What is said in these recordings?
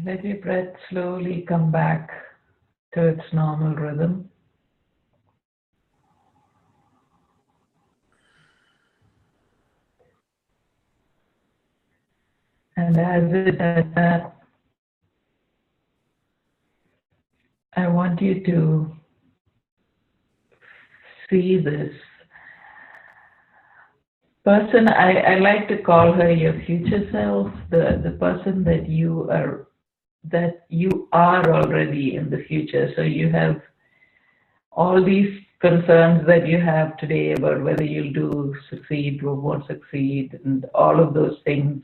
Let your breath slowly come back to its normal rhythm. And as it does that, I want you to see this person. I like to call her your future self, the person that you are already in the future. So you have all these concerns that you have today about whether you'll do succeed or won't succeed, and all of those things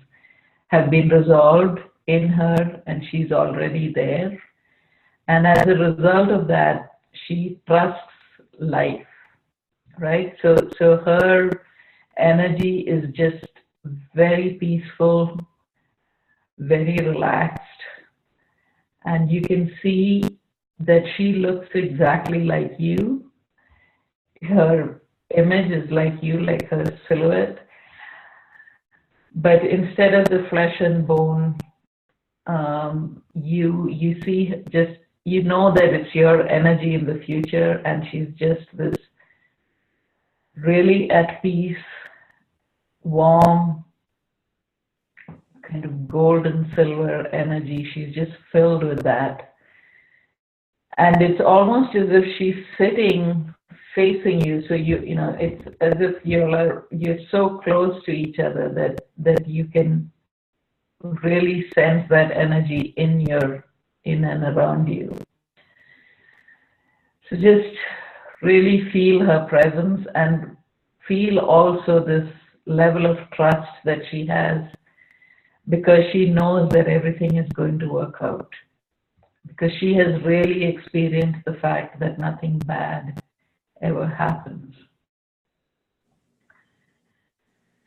have been resolved in her, and she's already there. And as a result of that, she trusts life, right? So her energy is just very peaceful, very relaxed, and you can see that she looks exactly like you. Her image is like you, like her silhouette, but instead of the flesh and bone, you see just, you know that it's your energy in the future, and she's just this really at peace, warm, kind of golden silver energy. She's just filled with that. And it's almost as if she's sitting facing you. So you know, it's as if you're so close to each other that you can really sense that energy in and around you. So just really feel her presence, and feel also this level of trust that she has, because she knows that everything is going to work out, because she has really experienced the fact that nothing bad ever happens.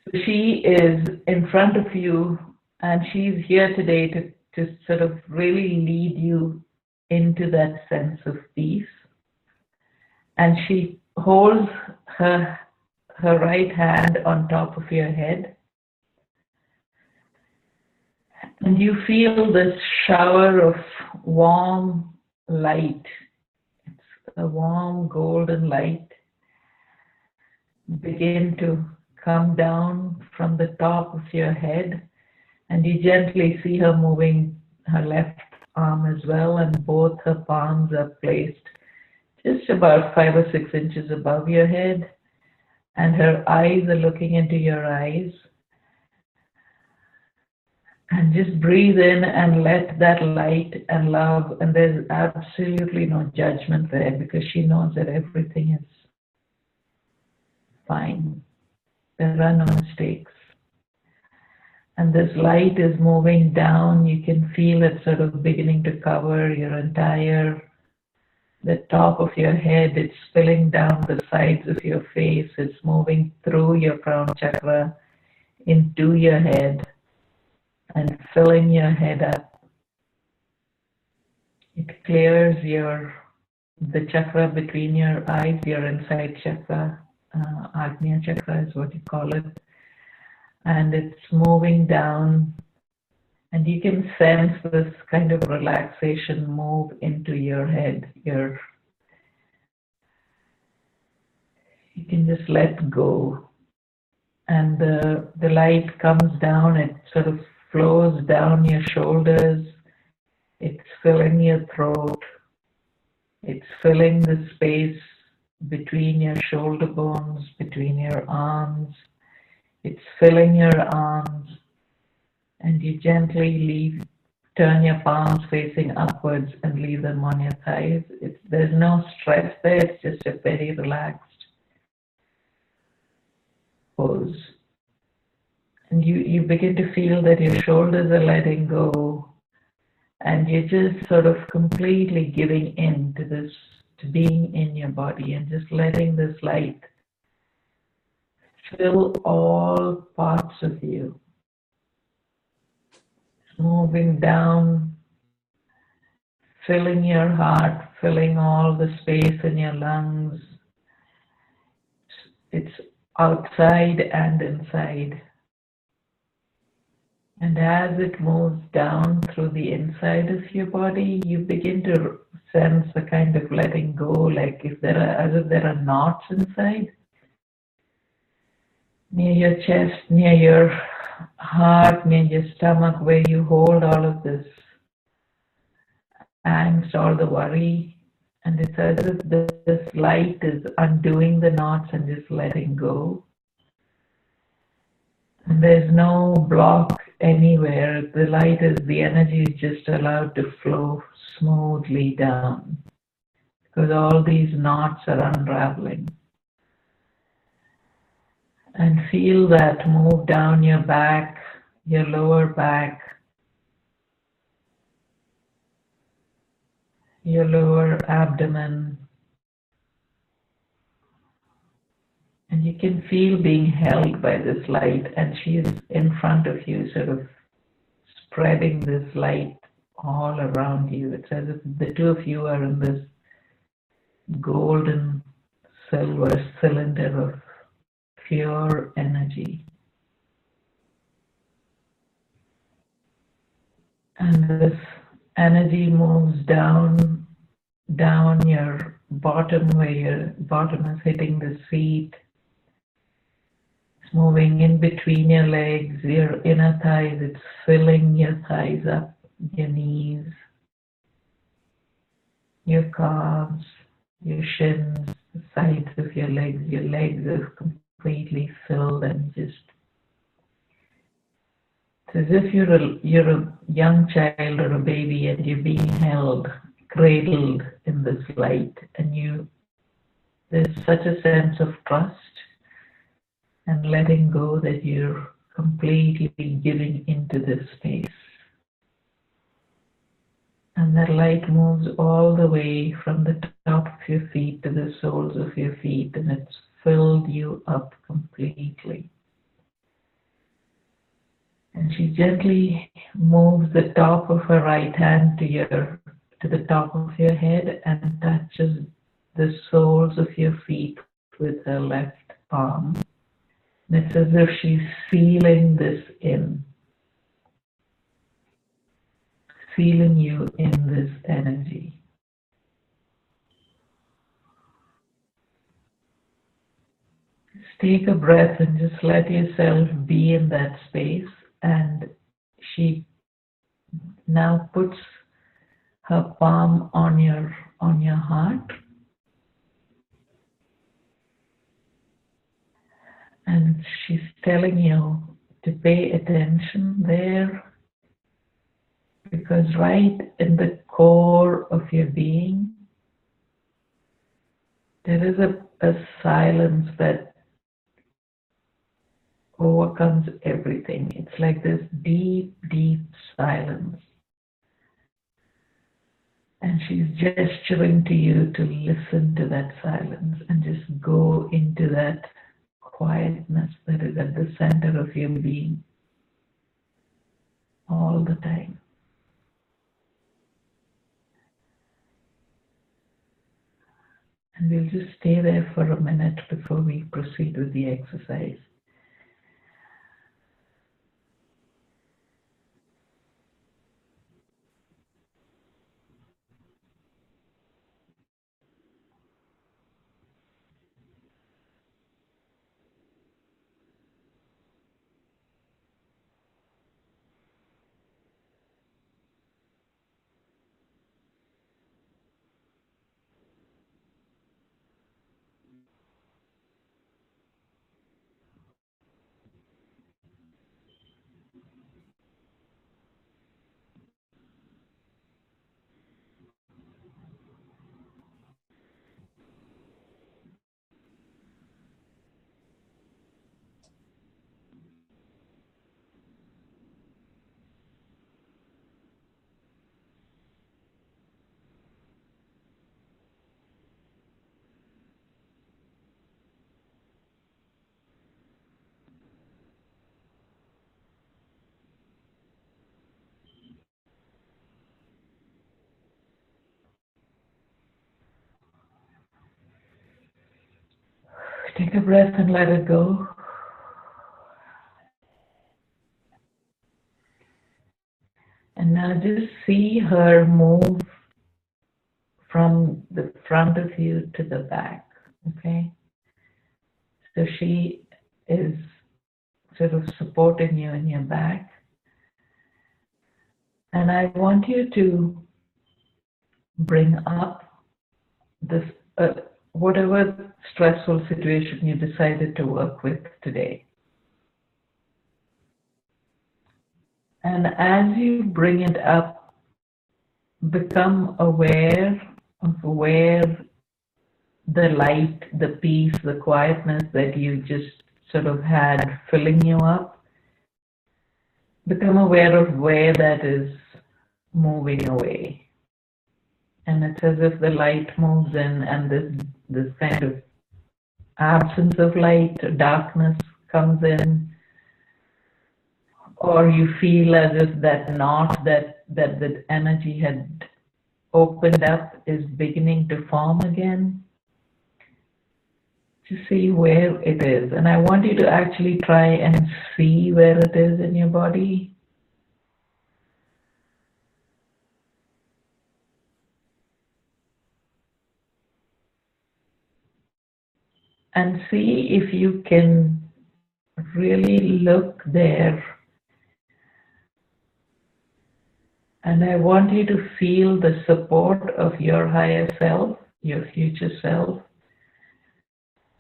So she is in front of you, and she's here today to sort of really lead you into that sense of peace. And she holds her right hand on top of your head, and you feel this shower of warm light. It's a warm golden light begin to come down from the top of your head, and you gently see her moving her left arm as well, and both her palms are placed just about 5 or 6 inches above your head, and her eyes are looking into your eyes. And just breathe in and let that light and love, and there's absolutely no judgment there, because she knows that everything is fine. There are no mistakes. And this light is moving down. You can feel it sort of beginning to cover your the top of your head. It's spilling down the sides of your face. It's moving through your crown chakra into your head and filling your head up. It clears the chakra between your eyes, your inside chakra, Agnya chakra is what you call it. And it's moving down, and you can sense this kind of relaxation move into your head. You can just let go, and the light comes down. It sort of flows down your shoulders. It's filling your throat. It's filling the space between your shoulder bones, between your arms. It's filling your arms, and you gently turn your palms facing upwards and leave them on your thighs. There's no stress there. It's just a very relaxed pose. And you begin to feel that your shoulders are letting go, and you're just sort of completely giving in to this, to being in your body, and just letting this light fill all parts of you. Moving down, filling your heart, filling all the space in your lungs. It's outside and inside. And as it moves down through the inside of your body, you begin to sense a kind of letting go, like as if there are knots inside, near your chest, near your heart, near your stomach, where you hold all of this angst, all the worry. And it's as if this light is undoing the knots and just letting go. And there's no block anywhere. The energy is just allowed to flow smoothly down because all these knots are unraveling. And feel that move down your back, your lower back, your lower abdomen. And you can feel being held by this light, and she's in front of you, sort of spreading this light all around you. It's as if the two of you are in this golden silver cylinder of pure energy. And this energy moves down your bottom, where your bottom is hitting the seat. It's moving in between your legs, your inner thighs. It's filling your thighs up, your knees, your calves, your shins, the sides of your legs. Your legs are completely filled, and just it's as if you're a young child or a baby, and you're being held, cradled in this light, and there's such a sense of trust and letting go that you're completely giving into this space. And that light moves all the way from the top of your feet to the soles of your feet, and it's filled you up completely. And she gently moves the top of her right hand to the top of your head and touches the soles of your feet with her left palm. And it's as if she's sealing this in, sealing you in this energy. Just take a breath and just let yourself be in that space. And she now puts her palm on your heart, and she's telling you to pay attention there, because right in the core of your being there is a silence that overcomes everything. It's like this deep, deep silence. And she's gesturing to you to listen to that silence and just go into that quietness that is at the center of your being all the time. And we'll just stay there for a minute before we proceed with the exercise. Take a breath and let it go. And now just see her move from the front of you to the back, okay? So she is sort of supporting you in your back. And I want you to bring up this, whatever stressful situation you decided to work with today. And as you bring it up, become aware of where the light, the peace, the quietness that you just sort of had filling you up, become aware of where that is moving away. And it's as if the light moves in and this kind of absence of light, darkness comes in, or you feel as if that knot that the energy had opened up is beginning to form again. To see where it is. And I want you to actually try and see where it is in your body. And see if you can really look there. And I want you to feel the support of your higher self, your future self,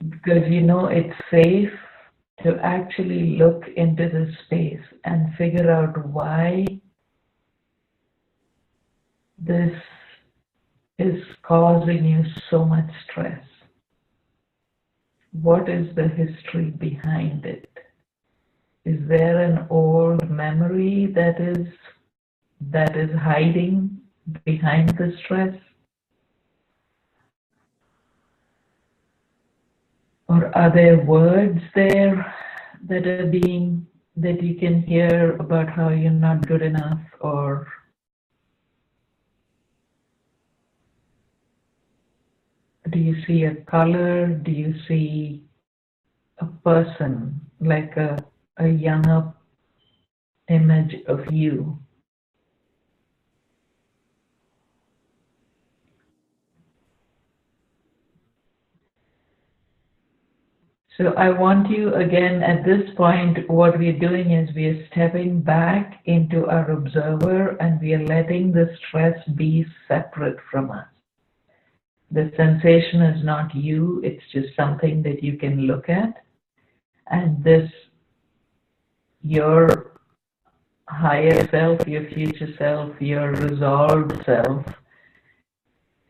because you know it's safe to actually look into this space and figure out why this is causing you so much stress. What is the history behind it? Is there an old memory that is hiding behind the stress? Or are there words there that you can hear about how you're not good enough? Or do you see a color? Do you see a person, like a younger image of you? So I want you, again, at this point, what we're doing is we are stepping back into our observer and we are letting the stress be separate from us. The sensation is not you, it's just something that you can look at. And this, your higher self, your future self, your resolved self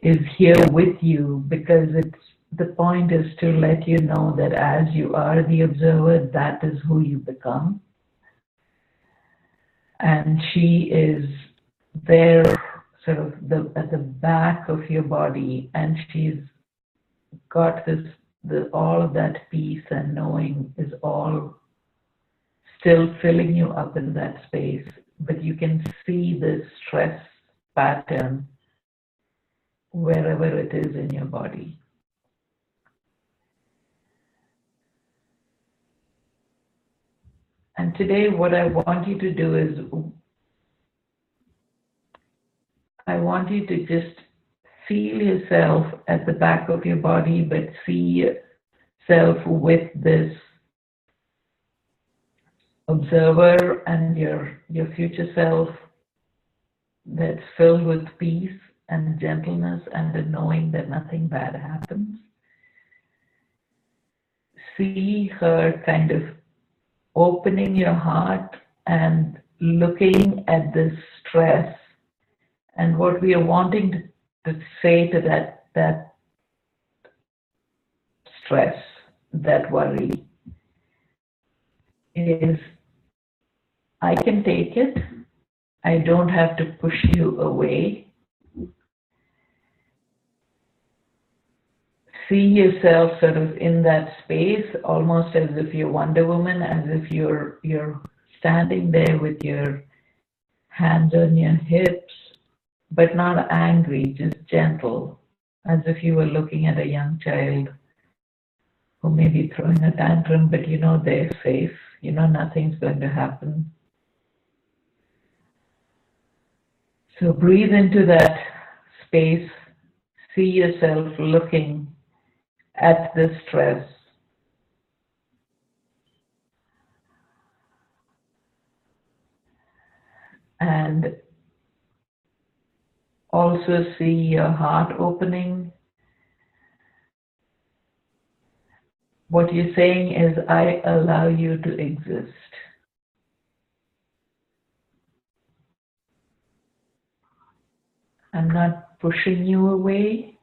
is here with you, because the point is to let you know that as you are the observer, that is who you become. And she is there sort of at the back of your body, and she's got all of that peace and knowing is all still filling you up in that space, but you can see the stress pattern wherever it is in your body. And today what I want you to do is I want you to just feel yourself at the back of your body, but see yourself with this observer and your future self that's filled with peace and gentleness and the knowing that nothing bad happens. See her kind of opening your heart and looking at this stress, and what we are wanting to say to that stress, that worry, is I can take it. I don't have to push you away. See yourself sort of in that space, almost as if you're Wonder Woman, as if you're standing there with your hands on your hips, but not angry, just gentle, as if you were looking at a young child who may be throwing a tantrum, but you know they're safe. You know nothing's going to happen. So breathe into that space. See yourself looking at the stress. And also see your heart opening. What you're saying is, I allow you to exist. I'm not pushing you away.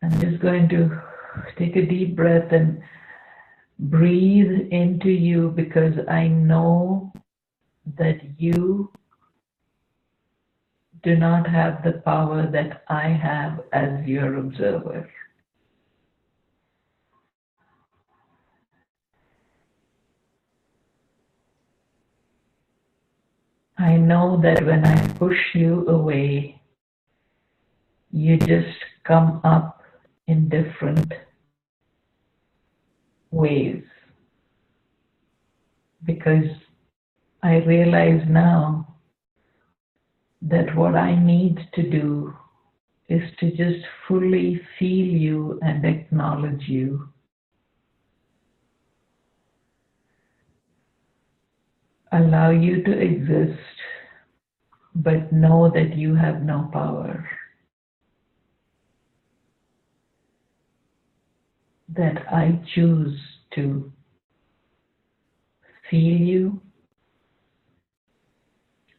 I'm just going to take a deep breath and breathe into you, because I know that you do not have the power that I have as your observer. I know that when I push you away, you just come up in different ways. Because I realize now that what I need to do is to just fully feel you and acknowledge you. Allow you to exist, but know that you have no power. That I choose to feel you.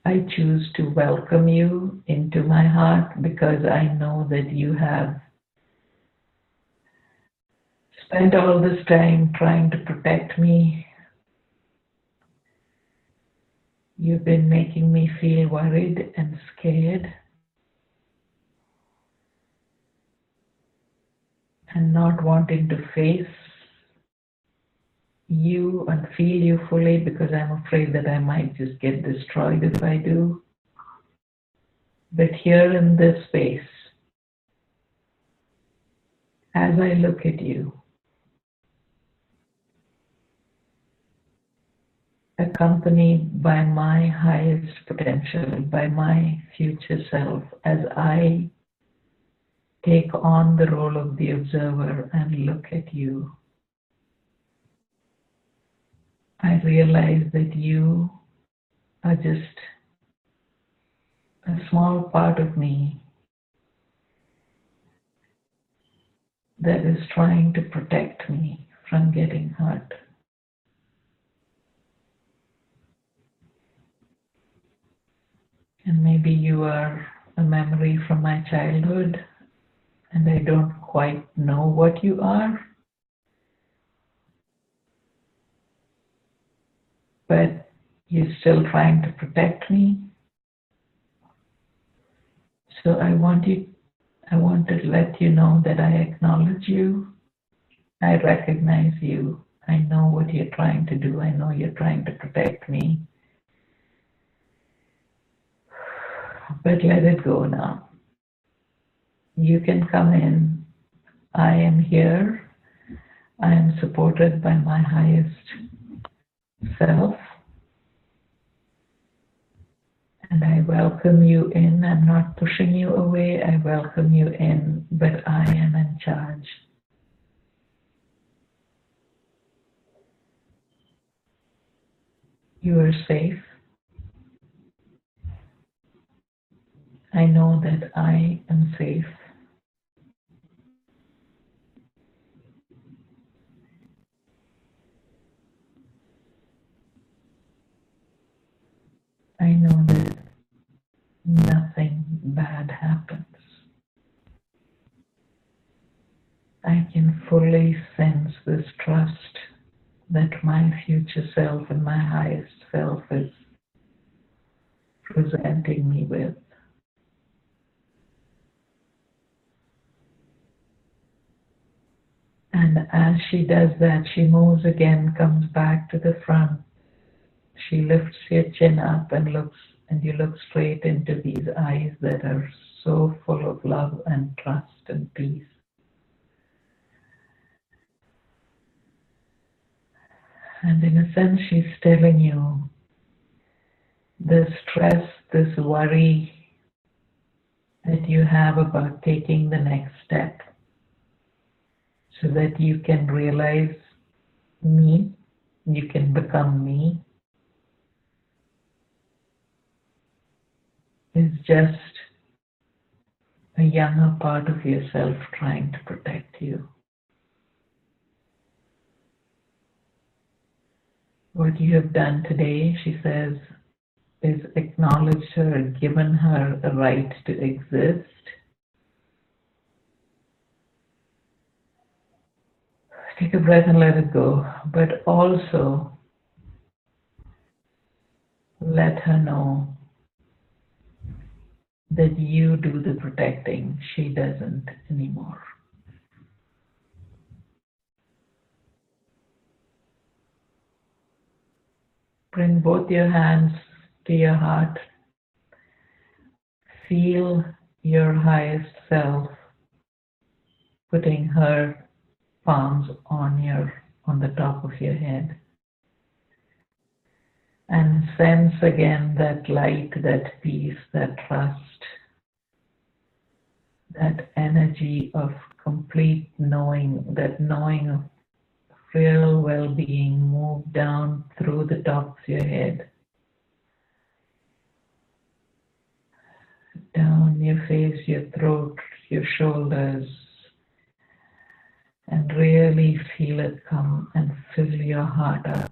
I choose to welcome you into my heart, because I know that you have spent all this time trying to protect me. You've been making me feel worried and scared, and not wanting to face you and feel you fully, because I'm afraid that I might just get destroyed if I do. But here in this space, as I look at you, accompanied by my highest potential, by my future self, as I take on the role of the observer and look at you, I realize that you are just a small part of me that is trying to protect me from getting hurt. And maybe you are a memory from my childhood, and I don't quite know what you are, but you're still trying to protect me. So I want to let you know that I acknowledge you. I recognize you. I know what you're trying to do. I know you're trying to protect me. But let it go now. You can come in. I am here. I am supported by my highest self. And I welcome you in. I'm not pushing you away. I welcome you in, but I am in charge. You are safe. I know that I am safe. I know that nothing bad happens. I can fully sense this trust that my future self and my highest self is presenting me with. And as she does that, she moves again, comes back to the front. She lifts your chin up and looks, and you look straight into these eyes that are so full of love and trust and peace. And in a sense, she's telling you this stress, this worry that you have about taking the next step so that you can realize me, you can become me, is just a younger part of yourself trying to protect you. What you have done today, she says, is acknowledged her, given her a right to exist. Take a breath and let it go, but also let her know that you do the protecting, she doesn't anymore. Bring both your hands to your heart. Feel your highest self putting her palms on the top of your head. And sense again that light, that peace, that trust, that energy of complete knowing, that knowing of real well-being move down through the top of your head, down your face, your throat, your shoulders, and really feel it come and fill your heart up.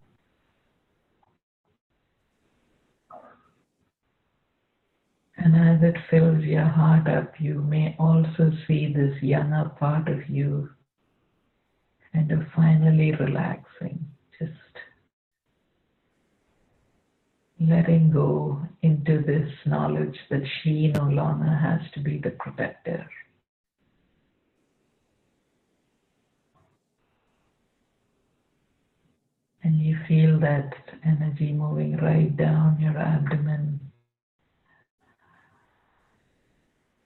And as it fills your heart up, you may also see this younger part of you kind of finally relaxing, just letting go into this knowledge that she no longer has to be the protector. And you feel that energy moving right down your abdomen.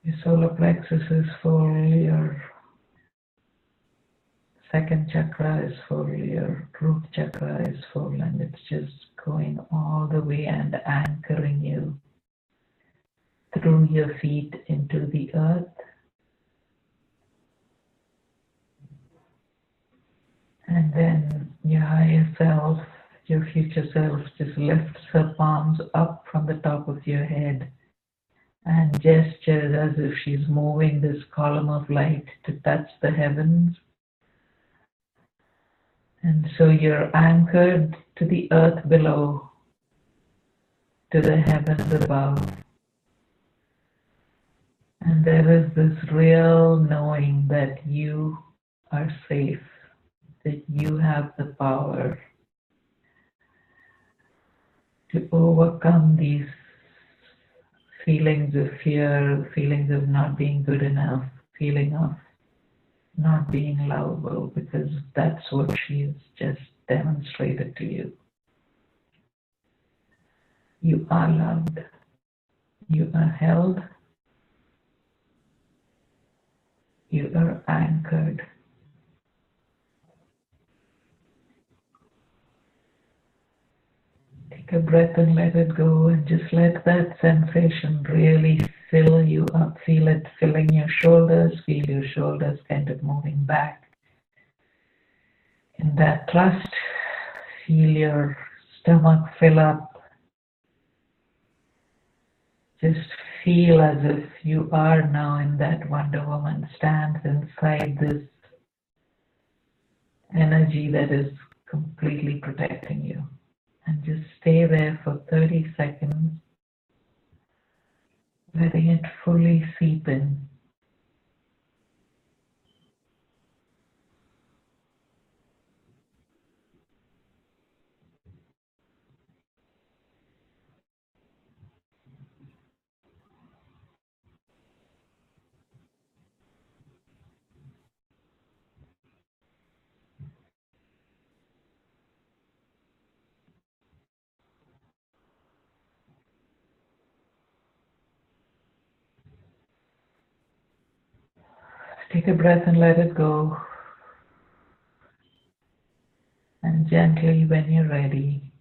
Your solar plexus is full, your second chakra is full, your root chakra is full, and it's just going all the way and anchoring you through your feet into the earth. And then your higher self, your future self, just lifts her palms up from the top of your head and gestures as if she's moving this column of light to touch the heavens. And so you're anchored to the earth below, to the heavens above. And there is this real knowing that you are safe, that you have the power to overcome these feelings of fear, feelings of not being good enough, feeling of not being lovable, because that's what she's just demonstrated to you. You are loved, you are held, you are anchored. Take a breath and let it go, and just let that sensation really fill you up. Feel it filling your shoulders, feel your shoulders kind of moving back. In that trust, feel your stomach fill up. Just feel as if you are now in that Wonder Woman stance inside this energy that is completely protecting you. And just stay there for 30 seconds, letting it fully seep in. Take a breath and let it go. And gently, when you're ready,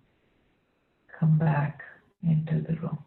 come back Enter the row.